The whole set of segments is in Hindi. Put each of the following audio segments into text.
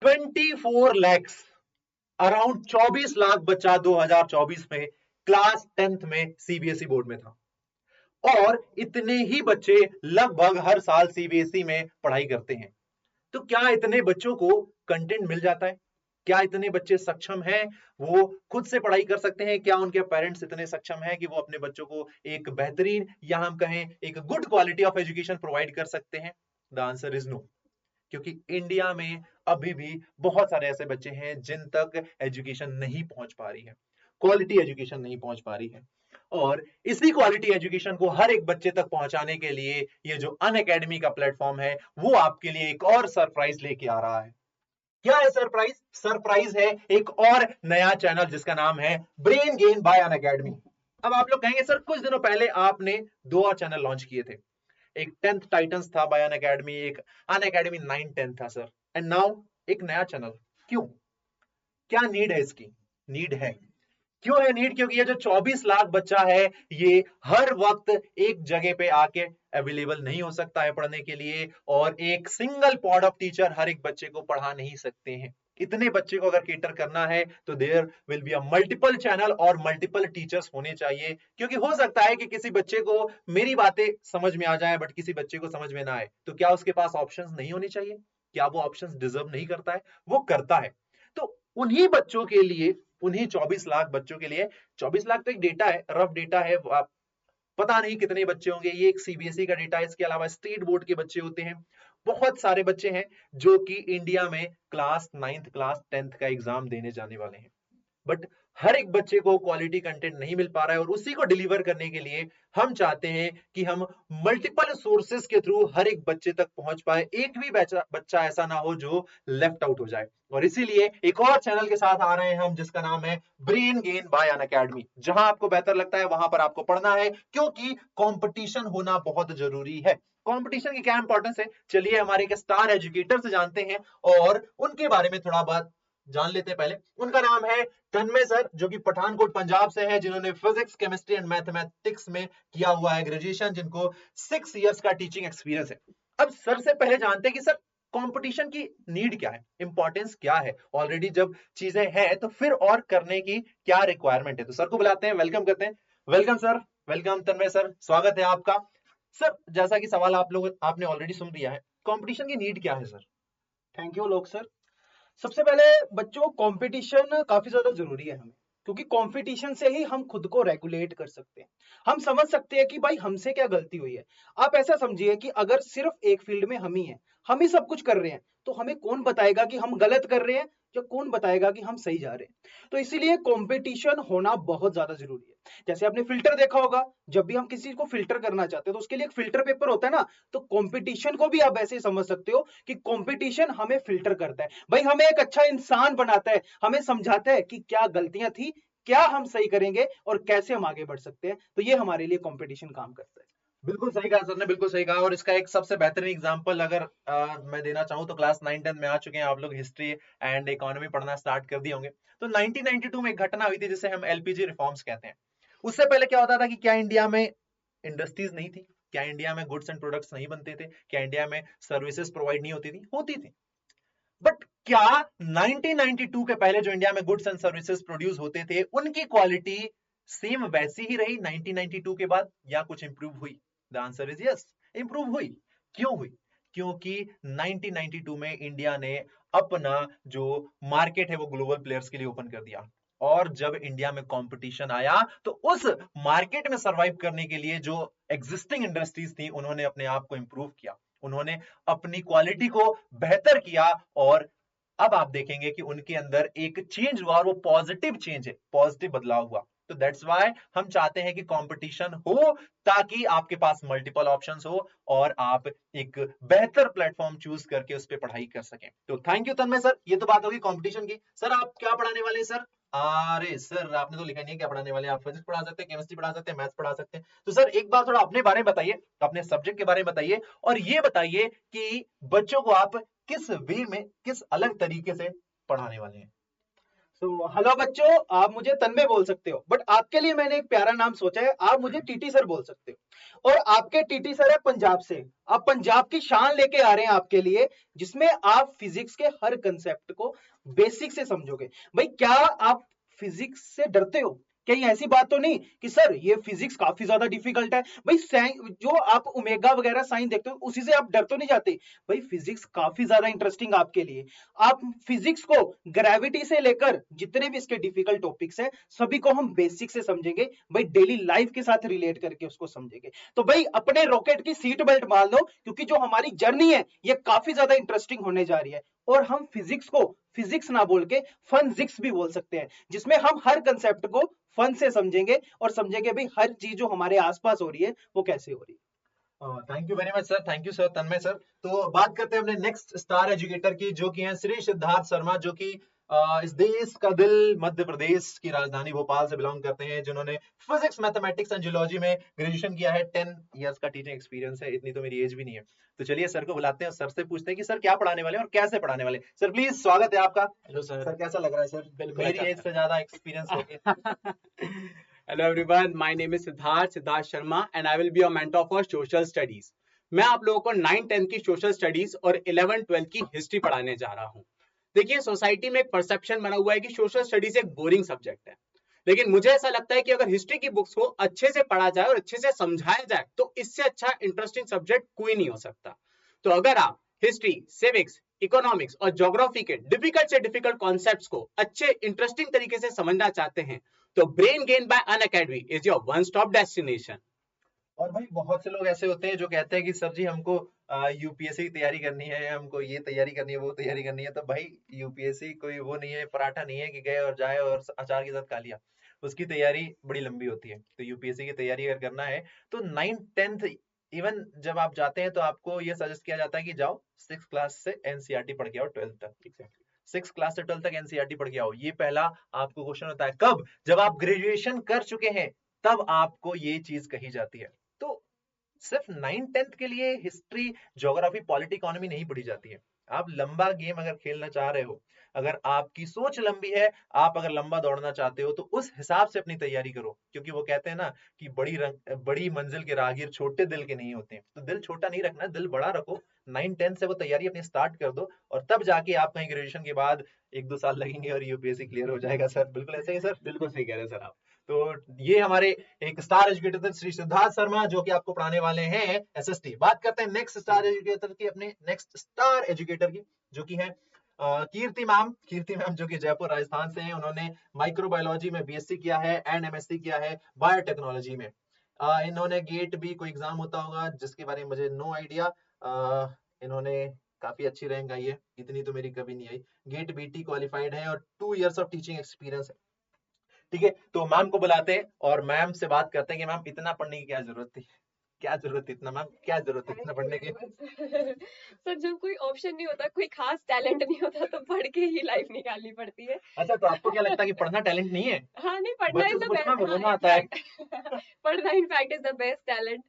24 lakhs, अराउंड 24 लाख बच्चा 2024 में क्लास 10th में सीबीएसई बोर्ड में था। और इतने ही बच्चे लगभग हर साल सीबीएसई में पढ़ाई करते हैं। तो क्या इतने बच्चों को कंटेंट मिल जाता है? क्या इतने बच्चे सक्षम हैं, वो खुद से पढ़ाई कर सकते हैं? क्या उनके पेरेंट्स इतने सक्षम हैं कि वो अपने बच्चों को एक बेहतरीन या हम कहें एक good quality of education provide कर सकते हैं? The answer is no. क्योंकि इंडिया में अभी भी बहुत सारे ऐसे बच्चे हैं जिन तक एजुकेशन नहीं पहुंच पा रही है, क्वालिटी एजुकेशन नहीं पहुंच पा रही है। और इसी क्वालिटी एजुकेशन को हर एक बच्चे तक पहुंचाने के लिए ये जो अनअकैडमी का प्लेटफॉर्म है वो आपके लिए एक और सरप्राइज लेके आ रहा है। क्या है सरप्राइज? सरप्राइज है एक और नया चैनल जिसका नाम है ब्रेन गेन बाय अनअकैडमी। अब आप लोग कहेंगे सर कुछ दिनों पहले आपने दो और चैनल लॉन्च किए थे, एक 10th टाइटंस था बाय अनअकैडमी, एक अनअकैडमी 9-10 था सर, एंड नाउ एक नया चैनल। क्यों? क्या नीड है इसकी? नीड है। क्यों है नीड? क्योंकि ये जो 24 लाख बच्चा है ये हर वक्त एक जगह पे आके अवेलेबल नहीं हो सकता है पढ़ने के लिए, और एक सिंगल पॉड ऑफ टीचर हर एक बच्चे को पढ़ा नहीं सकते हैं। इतने बच्चे को अगर केटर करना है तो there will be a multiple channel और मल्टीपल टीचर्स होने चाहिए। क्योंकि हो सकता है कि किसी बच्चे को मेरी बातें समझ में आ जाए बट किसी बच्चे को समझ में ना आए, तो क्या उसके पास ऑप्शंस नहीं होने चाहिए? क्या वो ऑप्शंस डिजर्व नहीं करता है? वो करता है। तो उन्हीं बच्चों के लिए, उन्हीं 24 लाख बच्चों के लिए, 24 लाख तो एक डेटा है, रफ डेटा है, पता नहीं कितने बच्चे होंगे, ये एक सीबीएसई का डेटा है। इसके अलावा स्टेट बोर्ड के बच्चे होते हैं, बहुत सारे बच्चे हैं जो कि इंडिया में क्लास 9th क्लास 10th का एग्जाम देने जाने वाले हैं। बट हर एक बच्चे को क्वालिटी कंटेंट नहीं मिल पा रहा है, और उसी को डिलीवर करने के लिए हम चाहते हैं कि हम मल्टीपल सोर्सेस के थ्रू हर एक बच्चे तक पहुंच पाए, एक भी बच्चा ऐसा ना हो जो लेफ्ट आउट हो जाए। और इसीलिए एक और चैनल के साथ आ रहे हैं हम जिसका नाम है ब्रेन गेन बाय अनअकैडमी। जहां आपको बेहतर लगता है वहां पर आपको पढ़ना है, क्योंकि कंपटीशन होना बहुत जरूरी है। कंपटीशन की क्या इंपॉर्टेंस है, चलिए हमारे एक स्टार एजुकेटर से जानते हैं और उनके बारे में थोड़ा बात जान लेते हैं। पहले उनका नाम है तन्मय सर, जो कि पठानकोट पंजाब से है, जिन्होंने फिजिक्स केमिस्ट्री एंड मैथमेटिक्स में किया हुआ है ग्रेजुएशन, जिनको 6 इयर्स का टीचिंग एक्सपीरियंस है। अब सर से पहले जानते हैं कि सर कंपटीशन की नीड क्या है, इंपॉर्टेंस क्या है, ऑलरेडी जब चीजें हैं तो फिर और करने की क्या रिक्वायरमेंट है। तो सर को बुलाते हैं, वेलकम करते हैं। वेलकम सर, वेलकम तन्मय सर, स्वागत है आपका। सर जैसा कि सवाल आप लोग आपने ऑलरेडी सुन लिया है, कंपटीशन की नीड क्या है सर? थैंक यू लोग सर। सबसे पहले बच्चों, कंपटीशन काफी ज्यादा जरूरी है हमें, क्योंकि कंपटीशन से ही हम खुद को रेगुलेट कर सकते हैं। हम समझ सकते हैं कि भाई हमसे क्या गलती हुई है। आप ऐसा समझिए कि अगर सिर्फ एक फील्ड में हम ही हैं, हम ही सब कुछ कर रहे हैं, तो हमें कौन बताएगा कि हम गलत कर रहे हैं या कौन बताएगा कि हम सही जा रहे हैं। तो इसीलिए कंपटीशन होना बहुत ज्यादा जरूरी है। जैसे आपने फिल्टर देखा होगा, जब भी हम किसी को फिल्टर करना चाहते हैं तो उसके लिए एक फिल्टर पेपर होता है ना। तो कंपटीशन को भी आप ऐसे ही समझ सकते हो कि कंपटीशन हमें फिल्टर करता है, भाई हमें एक अच्छा इंसान बनाता है, हमें समझाता है कि क्या गलतियां थी, क्या हम सही करेंगे और कैसे हम आगे बढ़ सकते हैं। तो ये हमारे लिए कंपटीशन काम करता है। बिल्कुल सही कहा सर ने, बिल्कुल सही कहा। और इसका एक सबसे बेहतरीन एग्जांपल अगर मैं देना चाहूँ तो क्लास 9-10 में आ चुके हैं आप लोग, हिस्ट्री एंड इकोनॉमी पढ़ना स्टार्ट कर दिए होंगे। तो 1992 में एक घटना हुई थी जिसे हम एलपीजी रिफॉर्म्स कहते हैं। उससे पहले क्या होता था कि क्या इंडिया में इंडस्ट्रीज नहीं थी? क्या इंडिया में गुड्स एंड प्रोडक्ट्स नहीं बनते थे? क्या इंडिया में सर्विसेज प्रोवाइड नहीं होती थी? होती थी। बट क्या 1992 के पहले जो इंडिया में गुड्स एंड सर्विसेज प्रोड्यूस होते थे उनकी क्वालिटी सेम वैसी ही रही 1992 के बाद, या कुछ इंप्रूव हुई? The answer is yes, improve हुई। क्यों हुई? क्योंकि 1992 में इंडिया ने अपना जो मार्केट है वो ग्लोबल प्लेयर्स के लिए ओपन कर दिया। और जब इंडिया में कंपटीशन आया तो उस मार्केट में सरवाइव करने के लिए जो एग्जिस्टिंग इंडस्ट्रीज थी उन्होंने अपने आप को इंप्रूव किया, उन्होंने अपनी क्वालिटी को बेहतर किया। और अब आप देखेंगे कि उनके अंदर एक चेंज हुआ और वो पॉजिटिव चेंज है, पॉजिटिव बदलाव हुआ। तो दैट्स व्हाई हम चाहते हैं कि कंपटीशन हो, ताकि आपके पास मल्टीपल ऑप्शंस हो और आप एक बेहतर प्लेटफॉर्म चूज करके उस पर पढ़ाई कर सकें। तो थैंक यू तन्मय सर, ये तो बात होगी कंपटीशन की। सर आप क्या पढ़ाने वाले हैं सर? अरे सर आपने तो लिखा नहीं है क्या पढ़ाने वाले हैं। आप फिजिक्स पढ़ा सकते हैं, केमिस्ट्री पढ़ा सकते हैं, मैथ्स पढ़ा सकते हैं। तो सर एक बार थोड़ा अपने बारे में बताइए, अपने सब्जेक्ट के बारे में बताइए, और ये बताइए कि बच्चों को आप किस वे में, किस अलग तरीके से पढ़ाने वाले हैं। तो हेलो बच्चों, आप मुझे तन्मय बोल सकते हो, बट आपके लिए मैंने एक प्यारा नाम सोचा है, आप मुझे टीटी सर बोल सकते हो। और आपके टीटी सर है पंजाब से। आप पंजाब की शान लेके आ रहे हैं आपके लिए, जिसमें आप फिजिक्स के हर कंसेप्ट को बेसिक से समझोगे। भाई क्या आप फिजिक्स से डरते हो? कहीं ऐसी बात तो नहीं कि सर ये फिजिक्स काफी ज्यादा डिफिकल्ट है? भाई जो आप ओमेगा वगैरह साइन देखते हो उसी से आप डर तो नहीं जाते? भाई फिजिक्स काफी ज्यादा इंटरेस्टिंग आपके लिए। आप फिजिक्स को ग्रेविटी से लेकर जितने भी इसके डिफिकल्ट टॉपिक्स हैं सभी को हम बेसिक से समझेंगे, भाई डेली लाइफ के साथ रिलेट करके उसको समझेंगे। तो भाई अपने रॉकेट की सीट बेल्ट मान लो, क्योंकि जो हमारी जर्नी है ये काफी ज्यादा इंटरेस्टिंग होने जा रही है। और हम फिजिक्स को फिजिक्स ना बोल के फनजिक्स भी बोल सकते हैं, जिसमें हम हर कंसेप्ट को फन से समझेंगे और समझेंगे भाई हर चीज जो हमारे आसपास हो रही है वो कैसे हो रही है। Thank you very much sir, thank you sir Tanmay sir. तो बात करते हैं अपने नेक्स्ट स्टार एजुकेटर की, जो कि हैं श्री सिद्धार्थ शर्मा, जो कि इस देश का दिल मध्य प्रदेश की राजधानी भोपाल से बिलोंग करते हैं, जिन्होंने फिजिक्स मैथमेटिक्स एंड जियोलॉजी में ग्रेजुएशन किया है। 10 इयर्स का टीचिंग एक्सपीरियंस है, इतनी तो मेरी एज भी नहीं है। तो चलिए सर को बुलाते हैं और सर से पूछते हैं कि सर क्या पढ़ाने वाले हैं और कैसे पढ़ाने वाले हैं। सर प्लीज, स्वागत है आपका। Hello sir. सर कैसा लग रहा है सर? बिल्कुल मेरी अच्छा एज से ज्यादा एक्सपीरियंस हो गया। Hello everyone, my name is Siddharth Sharma and I will be your mentor for social studies. मैं आप लोगों को 9 10 की सोशल स्टडीज और 11 12 की हिस्ट्री पढ़ाने जा रहा हूँ। देखिए, सोसाइटी में एक परसेप्शन बना हुआ है कि सोशल स्टडीज एक बोरिंग सब्जेक्ट है, लेकिन मुझे ऐसा लगता है कि अगर हिस्ट्री की बुक्स को अच्छे से पढ़ा जाए और अच्छे से समझाया जाए तो इससे अच्छा इंटरेस्टिंग सब्जेक्ट कोई नहीं हो सकता। तो अगर आप हिस्ट्री, सिविक्स, इकोनॉमिक्स और ज्योग्राफी के डिफिकल्ट से डिफिकल्ट कॉन्सेप्ट्स को अच्छे इंटरेस्टिंग तरीके से समझना चाहते हैं तो brain gain by Unacademy is your one stop destination. और भाई बहुत से लोग ऐसे होते हैं जो कहते हैं कि सर जी हमको यूपीएससी की तैयारी करनी है, हमको ये तैयारी करनी है, वो तैयारी करनी है। तो भाई यूपीएससी कोई वो नहीं है, पराठा नहीं है कि गए और जाए और अचार के साथ खा लिया। उसकी तैयारी बड़ी लंबी होती है। तो यूपीएससी की तैयारी अगर करना है तो 9th 10th इवन जब आप जाते हैं तो आपको ये सजेस्ट किया जाता है कि जाओ 6th क्लास से एनसीईआरटी पढ़ के आओ 12th तक। 6th क्लास से 12th तक एनसीईआरटी पढ़ के आओ। ये पहला आपको क्वेश्चन होता है। कब? जब आप ग्रेजुएशन कर चुके हैं तब आपको ये चीज कही जाती है। तो सिर्फ 9 10th के लिए हिस्ट्री, ज्योग्राफी, पॉलिटी, इकोनॉमी नहीं पढ़ी जाती है। आप लंबा गेम अगर खेलना चाह रहे हो, अगर आपकी सोच लंबी है, आप अगर लंबा दौड़ना चाहते हो तो उस हिसाब से अपनी तैयारी करो। क्योंकि वो कहते हैं ना कि बड़ी मंजिल के राहगीर छोटे दिल के नहीं होते। तो दिल छोटा नहीं रखना, दिल बड़ा रखो। 9 10 से वो तैयारी अपनी स्टार्ट कर दो और तब जाके आप कहीं ग्रेजुएशन के बाद 1 2 साल लगेंगे और यूपीएससी क्लियर हो जाएगा। सर बिल्कुल ऐसे ही सर? बिल्कुल सही कह रहे हैं सर आप। तो ये हमारे एक स्टार एजुकेटर थे श्री सिद्धार्थ शर्मा, जो कि आपको पढ़ाने वाले हैं एसएसटी। बात करते हैं नेक्स्ट स्टार एजुकेटर की, अपने नेक्स्ट स्टार एजुकेटर की, जो कि है कीर्ति मैम। कीर्ति मैम जो कि जयपुर राजस्थान से हैं। उन्होंने माइक्रोबायोलॉजी में बीएससी किया है एंड एमएससी किया है बायोटेक्नोलॉजी में। इन्होंने गेट भी कोई एग्जाम होता होगा जिसके बारे में मुझे नो आइडिया। इन्होंने काफी अच्छी रैंक आई है, इतनी तो मेरी कभी नहीं आई। गेट बीटी क्वालिफाइड है और 2 इयर्स ऑफ टीचिंग एक्सपीरियंस है। ठीक है, तो मैम को बुलाते हैं और मैम से बात करते हैं कि मैम इतना पढ़ने की क्या जरूरत थी? क्या जरूरत थी इतना मैम? क्या जरूरत थी इतना पढ़ने की? सर जब कोई ऑप्शन नहीं होता, कोई खास टैलेंट नहीं होता तो पढ़ के ही लाइफ निकालनी पड़ती है। अच्छा, तो आपको क्या लगता है कि पढ़ना टैलेंट नहीं है? हाँ, नहीं पढ़ना बच्चों इज से द पूछो मैम, बेस्ट। हाँ, रोना आता है। पढ़ना in fact is the best talent.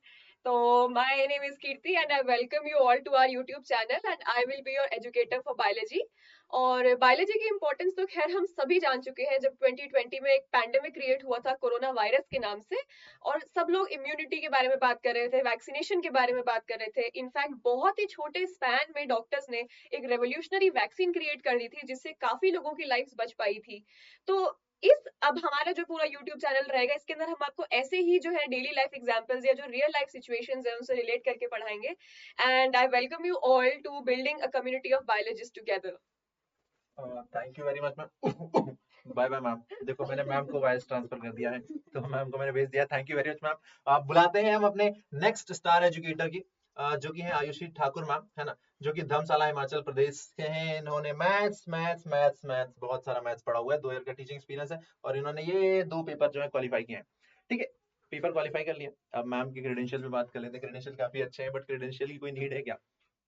तो my name is Kirti and I welcome you all to our YouTube channel and I will be your educator for biology. और बायोलॉजी की इंपॉर्टेंस तो खैर हम सभी जान चुके हैं, जब 2020 में एक पैंडेमिक क्रिएट हुआ था कोरोना वायरस के नाम से, और सब लोग इम्यूनिटी के बारे में बात कर रहे थे, वैक्सीनेशन के बारे में बात कर रहे थे। इनफैक्ट बहुत ही छोटे स्पैन में डॉक्टर्स ने एक रेवोल्यूशनरी वैक्सीन क्रिएट कर दी थी, जिससे काफी लोगों की लाइफ बच पाई थी। तो अब हमारा जो पूरा YouTube चैनल रहेगा, इसके अंदर हम आपको ऐसे ही जो है डेली लाइफ एग्जांपल्स या जो रियल लाइफ सिचुएशंस है उनसे रिलेट करके पढ़ाएंगे। And I welcome you all to building a community of biologist together. Thank you very much ma'am. Bye bye ma'am. देखो मैंने मैम को वॉइस ट्रांसफर कर दिया है, तो मैम को मैंने भेज दिया। Thank you very much ma'am. आप बुलाते हैं हम अपने नेक्स्ट स्टार एजुकेटर की, जो कि है आयुषी ठाकुर मैम, है ना, जो कि धर्मशाला हिमाचल प्रदेश के हैं। इन्होंने मैथ्स मैथ्स मैथ्स मैथ्स बहुत सारा मैथ्स पढ़ा हुआ है, 2 ईयर का टीचिंग एक्सपीरियंस है और इन्होंने ये 2 पेपर जो है क्वालिफाई किए हैं। ठीक है, पेपर क्वालिफाई कर लिया। अब मैम की क्रेडेंशियल पे बात कर लेते हैं। क्रेडेंशियल काफी अच्छे हैं, बट क्रेडेंशियल की कोई नीड है क्या?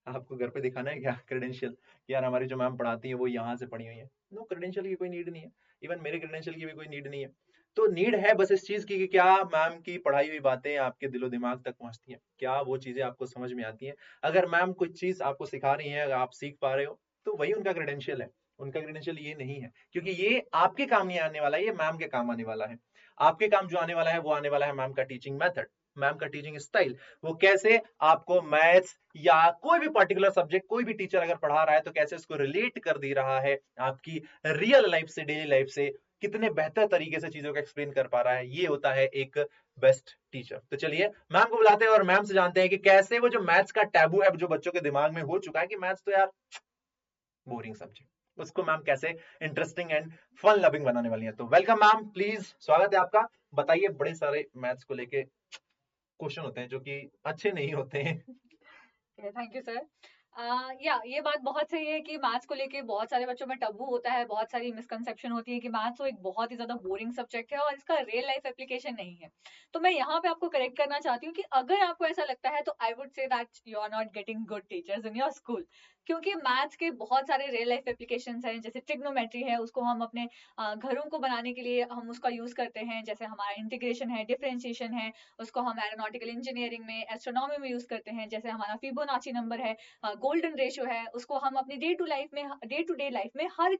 आपको घर पे दिखाना है क्या क्रेडेंशियल? यार हमारी जो मैम पढ़ाती है वो यहाँ से पढ़ी हुई है। नो, क्रेडेंशियल की कोई नीड नहीं है। इवन मेरे क्रेडेंशियल की भी कोई नीड नहीं है। तो नीड है बस इस चीज की कि क्या मैम की पढ़ाई हुई बातें आपके दिलो दिमाग तक पहुंचती हैं, क्या वो चीजें आपको समझ में आती हैं। अगर मैम कुछ चीज आपको सिखा रही हैं, अगर आप सीख पा रहे हो तो वही उनका क्रेडेंशियल है। उनका क्रेडेंशियल ये नहीं है, क्योंकि ये आपके काम नहीं आने वाला है, ये मैम के काम आने वाला है। आपके काम जो आने वाला है वो आने वाला है मैम का टीचिंग मेथड, मैम का टीचिंग स्टाइल, वो कैसे आपको मैथ्स या कोई भी पर्टिकुलर सब्जेक्ट कोई भी टीचर अगर पढ़ा रहा है तो कैसे इसको रिलेट कर दे रहा है आपकी रियल लाइफ से, डेली लाइफ से, कितने बेहतर तरीके से चीजों को एक्सप्लेन कर पा रहा है, ये होता है एक बेस्ट टीचर। तो चलिए मैम को बुलाते हैं और मैम से जानते हैं कि कैसे वो जो मैथ्स का टैबू है जो बच्चों के दिमाग में हो चुका है कि मैथ्स तो यार बोरिंग सब्जेक्ट, उसको मैम कैसे इंटरेस्टिंग एंड फन लविंग बनाने वाली है। तो वेलकम मैम, प्लीज स्वागत है आपका। बताइए, बड़े सारे मैथ्स को लेके क्वेश्चन होते हैं जो कि अच्छे नहीं होते हैं। Thank you sir. ये बात बहुत सही है कि मैथ्स को लेके बहुत सारे बच्चों में टब्बू होता है, बहुत सारी मिसकंसेप्शन होती है कि मैथ्स तो एक बहुत ही ज्यादा बोरिंग सब्जेक्ट है और इसका रियल लाइफ एप्लीकेशन नहीं है। तो मैं यहाँ पे आपको करेक्ट करना चाहती हूँ कि अगर आपको ऐसा लगता है तो I would say that you are not getting good teachers in your school, क्योंकि मैथ्स के बहुत सारे रियल लाइफ एप्लीकेशंस हैं। जैसे ट्रिग्नोमेट्री है, उसको हम अपने घरों को बनाने के लिए हम उसका यूज करते हैं। जैसे हमारा इंटीग्रेशन है, डिफरेंशिएशन है, उसको हम एरोनॉटिकल इंजीनियरिंग में, एस्ट्रोनॉमी में यूज करते हैं। जैसे हमारा फिबोनाची नंबर है, गोल्डन रेशियो है, उसको हम अपनी डे टू डे लाइफ में हर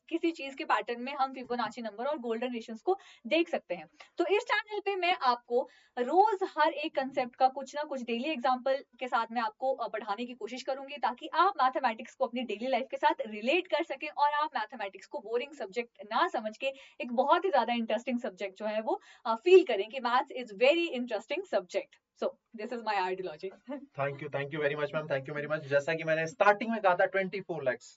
किसी चीज के पैटर्न में हम फिबोनाची नंबर और गोल्डन रेशियोस को देख सकते हैं। तो इस चैनल पे मैं आपको रोज हर एक कंसेप्ट का कुछ ना कुछ डेली एग्जांपल के साथ में आपको पढ़ाने की कोशिश करूंगी, ताकि आप मैथमेटिक्स को अपनी डेली लाइफ के साथ रिलेट कर सकें और आप मैथमेटिक्स को बोरिंग सब्जेक्ट ना समझ के एक बहुत ही ज्यादा इंटरेस्टिंग सब्जेक्ट जो है वो फील करें कि maths is very interesting subject. So this is my ideology. Thank you very much ma'am, thank you very much. जैसा कि मैंने स्टार्टिंग में कहा था 24 lakhs,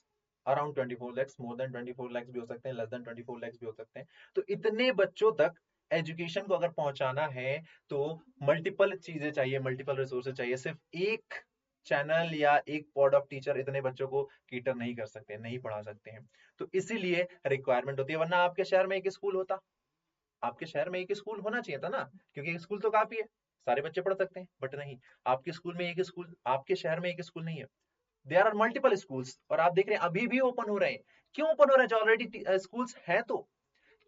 around 24 lakhs, more than 24 lakhs भी हो सकते हैं, लेस देन 24 lakhs भी हो सकते हैं। तो इतने बच्चों तक एजुकेशन को अगर पहुंचाना है तो मल्टीपल चीजें चाहिए, मल्टीपल रिसोर्सेज चाहिए। सिर्फ एक चैनल या एक पॉड ऑफ टीचर इतने बच्चों को कीटर नहीं कर सकते, नहीं पढ़ा सकते हैं। तो इसीलिए रिक्वायरमेंट होती है, वरना आपके शहर में एक स्कूल होता, आपके शहर में एक स्कूल होना चाहिए था ना, क्योंकि एक स्कूल तो काफी है, सारे बच्चे पढ़ सकते हैं। बट नहीं, आपके स्कूल में एक स्कूल, आपके शहर में एक स्कूल नहीं है, देयर आर मल्टीपल स्कूल्स। और आप देख रहे हैं अभी भी ओपन हो रहे हैं। क्यों ओपन हो रहे हैं? जो ऑलरेडी स्कूल्स हैं, तो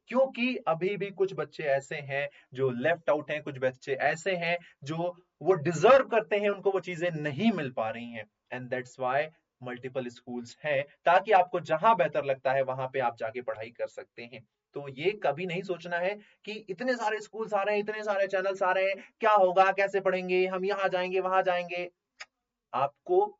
क्योंकि अभी भी कुछ बच्चे ऐसे हैं जो लेफ्ट आउट हैं, कुछ बच्चे ऐसे हैं जो वो डिजर्व करते हैं, उनको वो चीजें नहीं मिल पा रही हैं। And that's why multiple schools हैं, ताकि आपको जहां बेहतर लगता है वहां पे आप जाके पढ़ाई कर सकते हैं। तो ये कभी नहीं सोचना है कि इतने सारे स्कूल्स आ रहे हैं, इतने सारे चैनल्स आ रहे हैं, क्या होगा, कैसे पढ़ेंगे हम, यहाँ जाएंगे वहां जाएंगे। आपको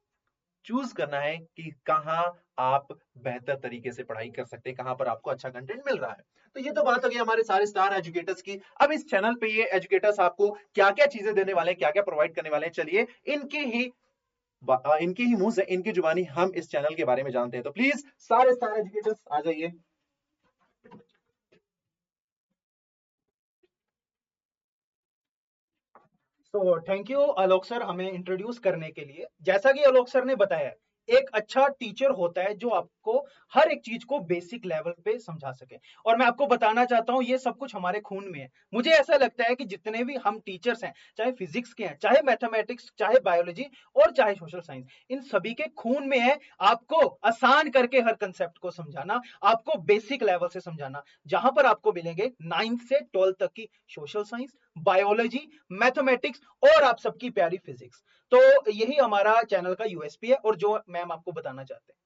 चूज करना है कि कहाँ आप बेहतर तरीके से पढ़ाई कर सकते हैं, कहां पर आपको अच्छा कंटेंट मिल रहा है। तो ये तो बात हो गई हमारे सारे स्टार एजुकेटर्स की। अब इस चैनल पे ये एजुकेटर्स आपको क्या क्या चीजें देने वाले हैं, क्या क्या प्रोवाइड करने वाले हैं, चलिए इनके ही मुंह से, इनकी जुबानी हम इस चैनल के बारे में जानते हैं। तो प्लीज सारे स्टार एजुकेटर्स आ जाइए। तो थैंक यू आलोक सर हमें इंट्रोड्यूस करने के लिए। जैसा कि आलोक सर ने बताया, एक अच्छा टीचर होता है जो आपको हर एक चीज को बेसिक लेवल पे समझा सके। और मैं आपको बताना चाहता हूं, ये सब कुछ हमारे खून में है। मुझे ऐसा लगता है कि जितने भी हम टीचर्स हैं, चाहे फिजिक्स के हैं, चाहे मैथमेटिक्स, चाहे बायोलॉजी और चाहे सोशल साइंस, इन सभी के खून में है आपको आसान करके हर कंसेप्ट को समझाना, आपको बेसिक लेवल से समझाना। जहां पर आपको मिलेंगे 9th से 12th तक की सोशल साइंस, बायोलॉजी, मैथमेटिक्स और आप सबकी प्यारी फिजिक्स। तो यही हमारा चैनल का यूएसपी है और जो मैम आपको बताना चाहते हैं।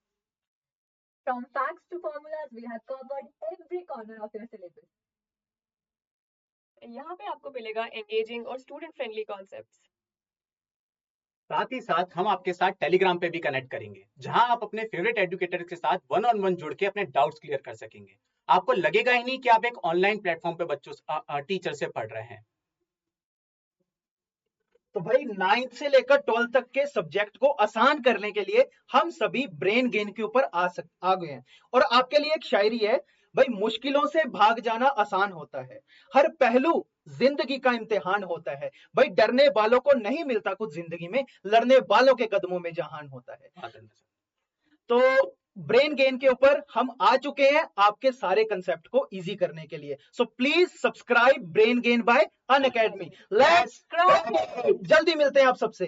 From facts to formulas, we have covered every corner of your syllabus. यहाँ पे आपको मिलेगा एंगेजिंग और स्टूडेंट फ्रेंडली कॉन्सेप्ट्स। साथ ही साथ हम आपके साथ टेलीग्राम पे भी कनेक्ट करेंगे, जहां आप अपने फेवरेट एजुकेटर के साथ 1-on-1 जुड़ के अपने डाउट्स क्लियर कर सकेंगे। आपको लगेगा ही नहीं कि आप एक ऑनलाइन प्लेटफॉर्म पे बच्चों टीचर से पढ़ रहे हैं। तो भाई 9th से लेकर 12th तक के सब्जेक्ट को आसान करने के लिए हम सभी ब्रेन गेन के ऊपर आ गए हैं। और आपके लिए एक शायरी है, भाई मुश्किलों से भाग जाना आसान होता है, हर पहलू जिंदगी का इम्तिहान होता है। भाई डरने वालों को नहीं मिलता कुछ जिंदगी में, लड़ने वालों के कदमों में जहान होता है। तो ब्रेन गेन के ऊपर हम आ चुके हैं आपके सारे कंसेप्ट को इजी करने के लिए। So please subscribe brain gain bye Unacademy. Let's जल्दी मिलते हैं आप सबसे।